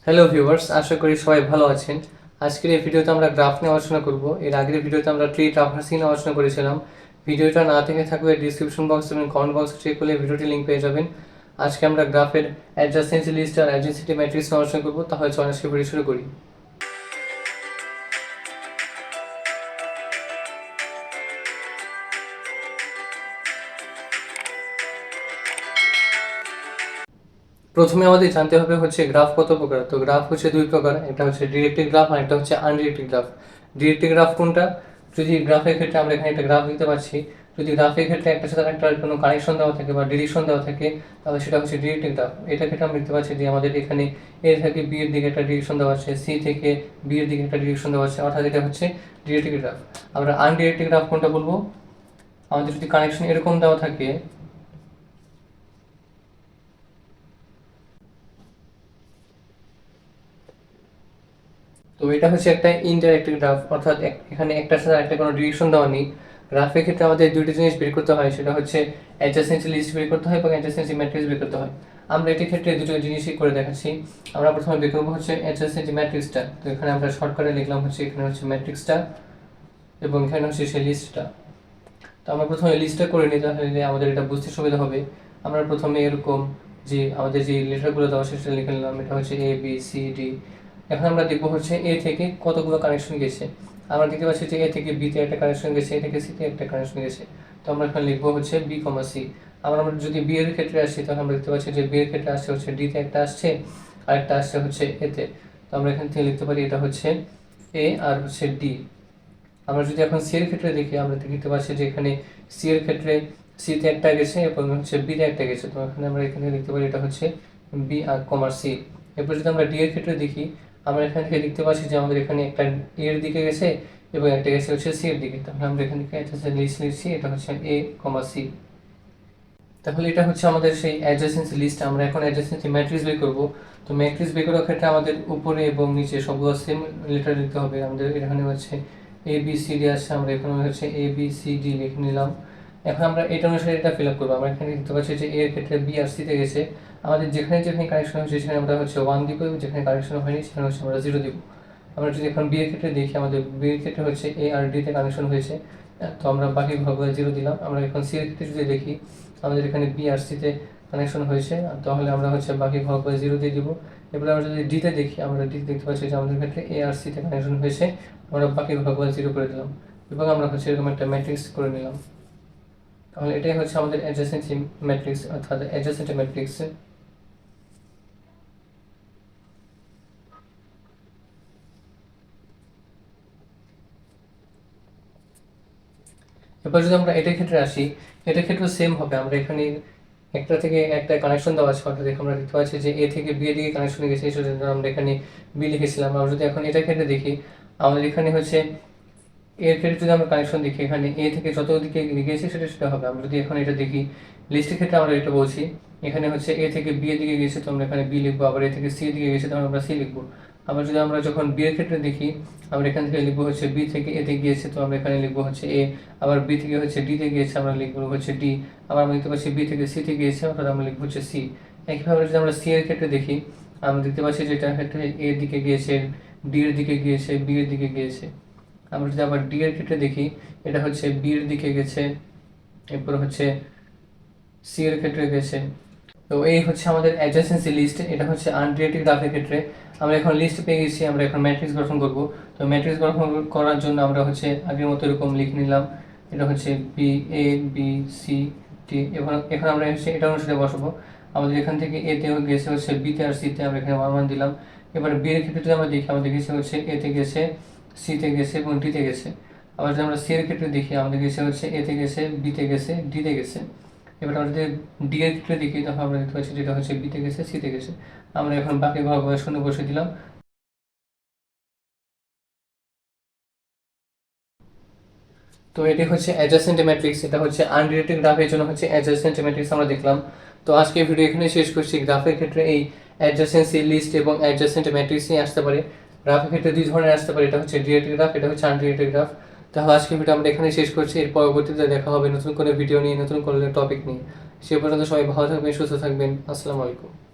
Hello viewers, আশা করি সবাই ভালো আছেন। আজকের এই ভিডিওতে আমরা গ্রাফ নিয়ে আলোচনা করব। এর আগের ভিডিওতে আমরা ট্রি ট্রাভার্সিং নিয়ে আলোচনা করেছিলাম। ভিডিওটা না দেখে থাকলে ডিসক্রিপশন বক্স এবং কমেন্ট বক্সে চেক করলে ভিডিওটি লিঙ্ক পেয়ে যাবেন। আজকে আমরা গ্রাফের অ্যাডজাসেন্সি লিস্ট আর অ্যাডজেন্সিটি ম্যাট্রিক্স নিয়ে আলোচনা করব। তাহলে চলুন আজকে ভিডিও শুরু করি। প্রথমে আমাদের জানতে হবে হচ্ছে গ্রাফ কত প্রকার। তো গ্রাফ হচ্ছে দুই প্রকার, একটা হচ্ছে ডিরেক্টেড গ্রাফ আর একটা হচ্ছে আনডিরেক্টেড গ্রাফ। ডিরেক্টেড গ্রাফ কোনটা? যদি গ্রাফের ক্ষেত্রে আমরা এখানে একটা গ্রাফ দিতে পারছি, যদি গ্রাফের ক্ষেত্রে একটা সাথে একটা কোনো কানেকশন দেওয়া থাকে বা ডিরেকশন দেওয়া থাকে, তাহলে সেটা হচ্ছে ডিরেক্টেড গ্রাফ। এটার ক্ষেত্রে আমরা দেখতে পাচ্ছি যে আমাদের এখানে এ থেকে বি এর দিকে একটা ডিরেকশন দেওয়া আছে, সি থেকে বি এর দিকে একটা ডিরেকশন দেওয়া আছে, অর্থাৎ এটা হচ্ছে ডিরেক্টেড গ্রাফ। আমরা আনডিরেক্টেড গ্রাফ কোনটা বলবো? আমাদের যদি কানেকশন এরকম দেওয়া থাকে, তো এটা হচ্ছে একটা ইনডাইরেক্ট গ্রাফ, অর্থাৎ এখানে একটার সাথে একটা কোনো ডিরেকশন দেওয়া নেই। গ্রাফের ক্ষেত্রে আমাদের দুইটি জিনিস বের করতে হয়, সেটা হচ্ছে অ্যাডজাসেন্সি লিস্ট বের করতে হয় এবং অ্যাডজাসেন্সি ম্যাট্রিক্স বের করতে হয়। আমরা এটির ক্ষেত্রে দুটো জিনিসই করে দেখাচ্ছি। আমরা প্রথমে বের করবো হচ্ছে অ্যাডজাসেন্সি ম্যাট্রিক্সটা। তো এখানে আমরা শর্টকাটে লিখলাম হচ্ছে এখানে হচ্ছে ম্যাট্রিক্সটা এবং এখানে হচ্ছে সেই লিস্টটা। তো আমরা প্রথমে লিস্টটা করে নিই, তাহলে আমাদের এটা বুঝতে সুবিধা হবে। আমরা প্রথমে এরকম যে আমাদের যে লেটারগুলো দেওয়া সেটা লিখে নিলাম, এটা হচ্ছে এ বি সি ডি। এখন আমরা দেখবো হচ্ছে এ থেকে কতগুলো কানেকশন গেছে। আমরা দেখতে পাচ্ছি যে এ থেকে বিতে একটা কানেকশন গেছে, এ থেকে সিতে একটা কানেকশন গেছে। তো আমরা এখানে লিখবো হচ্ছে বি কমা সি। আমরা যদি বি এর ক্ষেত্রে আসি, তখন আমরা দেখতে পাচ্ছি যে বি এর ক্ষেত্রে আসছে হচ্ছে ডিতে একটা আসছে আর একটা আসছে হচ্ছে এতে। তো আমরা এখান থেকে লিখতে পারি এটা হচ্ছে এ আর হচ্ছে ডি। আমরা যদি এখন সি এর ক্ষেত্রে দেখি, আমরা দেখতে পাচ্ছি যে এখানে সি এর ক্ষেত্রে সিতে একটা গেছে এবং হচ্ছে বিতে একটা গেছে। তো এখানে আমরা এখানে দেখতে পারি এটা হচ্ছে বি আর কমা সি। এরপর যদি আমরা ডি এর ক্ষেত্রে দেখি, আমরা এখান থেকে দেখতে পাচ্ছি যে আমাদের এখানে একটা এ এর দিকে গেছে এবং একটা গেছে হচ্ছে সি এর দিকে। তাহলে আমরা এখান থেকে একটা লিস্ট লিখছি, এটা হচ্ছে এ কমা সি। তাহলে এটা হচ্ছে আমাদের সেই অ্যাডজাসেন্সি লিস্ট। আমরা এখন অ্যাডজাসেন্সি ম্যাট্রিক্স বের করব। তো ম্যাট্রিক্স বের করার ক্ষেত্রে আমাদের উপরে এবং নিচে সবগুলো সেম লেটার দিতে হবে। আমাদের এখানে হচ্ছে এ বি সি ডি আসছে, আমরা এখানে হচ্ছে এ বি সি ডি লিখে নিলাম। এখন আমরা এটা অনুসারে এটা ফিল আপ করবো। আমরা এখানে দেখতে পাচ্ছি যে এর ক্ষেত্রে বি আর সিতে গেছে। আমাদের যেখানে যেখানে কানেকশন হয়েছে সেখানে আমরা হচ্ছে 1 দিব এবং যেখানে কানেকশন হয়নি সেখানে হচ্ছে আমরা 0 দিব। আমরা যদি এখন বি এর ক্ষেত্রে দেখি, আমাদের বি এর ক্ষেত্রে হচ্ছে এ আর ডি তে কানেকশন হয়েছে, তো আমরা বাকি ভাগগুলো 0 দিলাম। আমরা এখন সি এর ক্ষেত্রে যদি দেখি, আমাদের এখানে বি আর সিতে কানেকশন হয়েছে, তাহলে আমরা হচ্ছে বাকি ভাগগুলো 0 দিয়ে দিব। এবার আমরা যদি ডিতে দেখি, আমরা ডিতে দেখতে পাচ্ছি যে আমাদের ক্ষেত্রে এ আর সিতে কানেকশন হয়েছে, আমরা বাকি ভাগগুলো 0 করে দিলাম এবং আমরা হচ্ছে এরকম একটা ম্যাট্রিক্স করে নিলাম। তাহলে এটাই হচ্ছে আমাদের অ্যাডজাসেন্সি ম্যাট্রিক্স, অর্থাৎ অ্যাডজাসেন্ট ম্যাট্রিক্স। এবার যদি আমরা এটার ক্ষেত্রে আসি, এটার ক্ষেত্রে সেম হবে। আমরা এখানে একটা থেকে একটা কানেকশন দেওয়া আছে, অর্থাৎ আমরা দেখতে পাচ্ছি যে এ থেকে বি এর দিকে কানেকশন গেছে, এই জন্য আমরা এখানে বি লিখেছিলাম। আমরা যদি এখন এটার ক্ষেত্রে দেখি, আমাদের এখানে হচ্ছে এর ক্ষেত্রে যদি আমরা কানেকশন দেখি, এখানে এ থেকে যত দিকে গিয়েছে সেটা সেটা হবে। আমরা যদি এখন এটা দেখি লিস্টের ক্ষেত্রে, আমরা এটা বলছি এখানে হচ্ছে এ থেকে বি এর দিকে গেছে, তো আমরা এখানে বি লিখবো। আবার এ থেকে সি এর দিকে গেছে, তখন আমরা সি লিখবো। আবার যদি আমরা যখন বি এর ক্ষেত্রে দেখি, আমরা এখান থেকে লিখবো হচ্ছে বি থেকে এ তে গিয়েছে, তো আমরা এখানে লিখবো হচ্ছে এ। আবার বি থেকে হচ্ছে ডি তে গিয়েছে, আমরা লিখবো হচ্ছে ডি। আবার আমরা দেখতে পাচ্ছি বি থেকে সি তে গিয়েছে, অর্থাৎ আমরা লিখবো হচ্ছে সি। একইভাবে যদি আমরা সি এর ক্ষেত্রে দেখি, আমরা দেখতে পাচ্ছি যে এটার ক্ষেত্রে এ এর দিকে গিয়েছে, ডি এর দিকে গিয়েছে, বি এর দিকে গিয়েছে। আমরা যদি আবার ডি এর ক্ষেত্রে দেখি, এটা হচ্ছে বি এর দিকে গেছে, এরপর হচ্ছে সি এর ক্ষেত্রে গেছে। তো এই হচ্ছে আমাদের অ্যাডজাসেন্সি লিস্ট। এটা হচ্ছে আনডিরেক্টেড গ্রাফের ক্ষেত্রে। আমরা এখন লিস্ট পেয়ে গেছি, আমরা এখন ম্যাট্রিক্স গঠন করব। তো ম্যাট্রিক্স গঠন করার জন্য আমরা হচ্ছে আগের মতো এরকম লিখে নিলাম, এটা হচ্ছে B A B C D. এখন আমরা হচ্ছে এটা অনুসারে বসাবো। আমাদের এখান থেকে এ তে গেছে হচ্ছে বি তে আর সি তে, আমরা এখানে 1 1 দিলাম। এবার বি এর ক্ষেত্রে যদি আমরা দেখি, আমাদের গেছে হচ্ছে এ তে গেছে, সি তে গেছে এবং ডি তে গেছে। আবার যদি আমরা সি এর ক্ষেত্রে দেখি, আমাদের গেছে হচ্ছে এ তে গেছে, বি তে গেছে, ডি তে গেছে। এবার আমরা যদি ডি এর ক্ষেত্রে দেখি, তখন আমরা দেখতে পাচ্ছি যেটা হচ্ছে বি তে গেছে, সি তে গেছে। আমরা এখন বাকি ভাগগুলো শূন্য বসে দিলাম। তো এটি হচ্ছে অ্যাডজাসেন্ট ম্যাট্রিক্স। এটা হচ্ছে আনরিলেটেড গ্রাফের জন্য হচ্ছে অ্যাডজাসেন্ট ম্যাট্রিক্স আমরা দেখলাম। তো আজকে ভিডিও এখানে শেষ করছি। গ্রাফের ক্ষেত্রে এই অ্যাডজাসেন্সি লিস্ট এবং অ্যাডজাসেন্ট ম্যাট্রিক্সই আসতে পারে। গ্রাফের ক্ষেত্রে দুই ধরনের আসতে পারে, এটা হচ্ছে ডিরেক্টেড গ্রাফ, এটা হচ্ছে আনরিলেটেড গ্রাফ। তাহলে আজকে ভিডিও আমরা এখানে শেষ করছি। এর পরবর্তীতে দেখা হবে নতুন কোনো ভিডিও নিয়ে, নতুন কোনো টপিক নিয়ে। সে পর্যন্ত সবাই ভালো থাকবেন, সুস্থ থাকবেন। আসসালামু আলাইকুম।